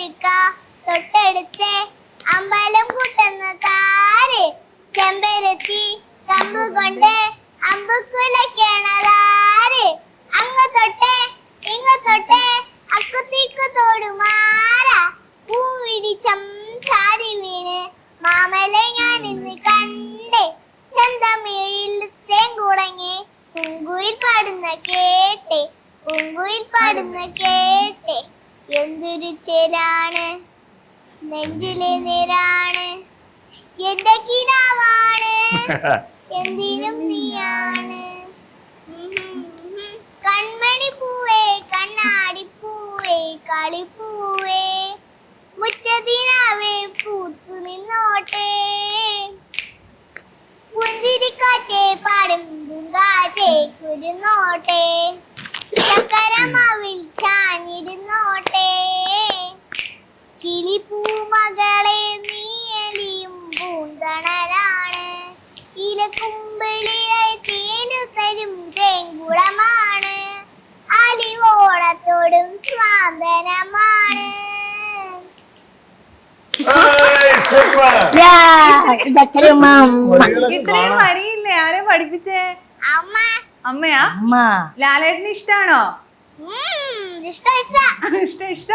പഴുക്ക തൊട്ടടുത്ത് അമ്പലം കൂട്ടുന്ന താര് ചെമ്പരത്തി കമ്പ് കൊണ്ട് അമ്പുക്കുലക്കണതാര് അങ്ങ് തൊട്ടേ ഇങ്ങ് തൊട്ടേ അക്കുത്തിക്കു തോടുമാറ പൂവിരിച്ചം ചാരി വീണ് മാമല ഞാൻ ഇന്ന് കണ്ടേ ചന്തമിഴിൽ തേങ്കുടങ്ങി പൂങ്കുയിൽ പാടുന്ന കേട്ടെ പൂങ്കുയിൽ പാടുന്ന കേട്ടെ എന്തൊരു ചേലാണ് നെഞ്ചിലെ നേരാണ് എന്റെ കിനാവാണ് എന്തിനും നീയാണ് കൺമണി പൂവേ കണ്ണാടി പൂവേ കളിപ്പൂവേ മുറ്റത്തിനാവേ പൂത്തു നിന്നോട്ടെ പുഞ്ചിരിക്കാറ്റേ പാടും പൂങ്കാറ്റേ കുരുന്നോട്ടെ ചക്കരമാവിൽ ചാഞ്ഞിരുന്നോട്ടെ കിളിപ്പൂമകളെ നീയലിയും പൂന്തണലാണ് ഇലക്കുമ്പിളിയെ തേനു തരും തേങ്കുളമാണ് അലിവോണത്തോടും സ്വാതനമാണ്. ഇത്രയും വരിയില്ലേ? ആരെ പഠിപ്പിച്ചേ? അമ്മ. അമ്മയാ? ലാലേട്ടന് ഇഷ്ടാണോ? ഇഷ്ട ഇഷ്ട